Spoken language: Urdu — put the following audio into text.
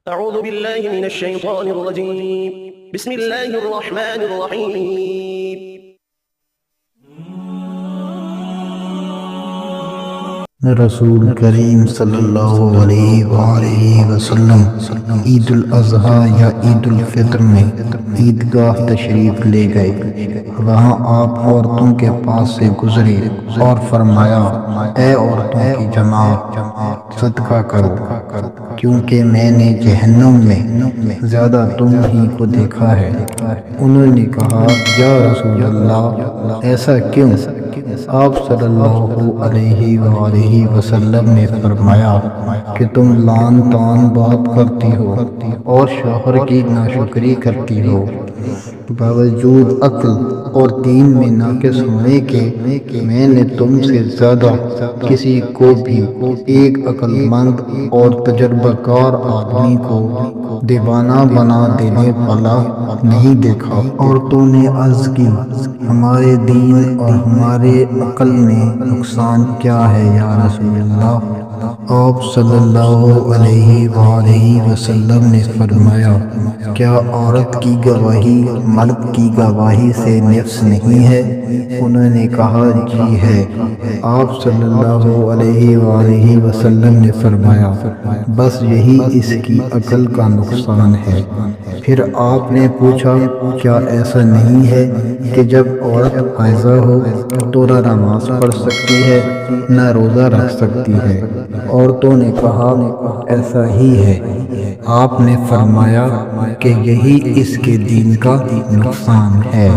أعوذ بالله من الشيطان الرجيم بسم الله الرحمن الرحيم رسول کریم صلی اللہ علیہ وآلہ وسلم عید الاضحیٰ یا عید الفطر میں عیدگاہ تشریف لے گئے۔ وہاں آپ عورتوں کے پاس سے گزرے اور فرمایا، اے عورتوں کی جماعت، صدقہ کرو، کیونکہ میں نے جہنم میں زیادہ تم ہی کو دیکھا ہے۔ انہوں نے کہا، یا رسول اللہ، ایسا کیوں؟ آپ صلی اللہ علیہ وآلہ وسلم نے فرمایا کہ تم لعن طعن بہت کرتی ہو اور شوہر کی ناشکری کرتی ہو۔ باوجود عقل اور دین میں ناقص ہونے کے میں نے تم سے زیادہ کسی کو بھی ایک عقل مند اور تجربہ کار آدمی کو دیوانہ بنا دینے والا نہیں دیکھا۔ عورتوں نے عرض کی، ہمارے دین اور ہمارے عقل میں نقصان کیا ہے یا رسول اللہ؟ آپ صلی اللہ علیہ وآلہ وسلم نے فرمایا، کیا عورت کی گواہی مرد کی گواہی سے نفس نہیں ہے؟ انہوں نے کہا، جی ہے۔ آپ صلی اللہ علیہ وآلہ وسلم نے فرمایا، بس یہی اس کی عقل کا نقصان ہے۔ پھر آپ نے پوچھا، کیا ایسا نہیں ہے کہ جب عورت حائضہ ہو تو نہ نماز پڑھ سکتی ہے نہ روزہ رکھ سکتی ہے؟ عورتوں نے کہا، ایسا ہی ہے۔ آپ نے فرمایا کہ یہی اس کے دین کا نقصان ہے۔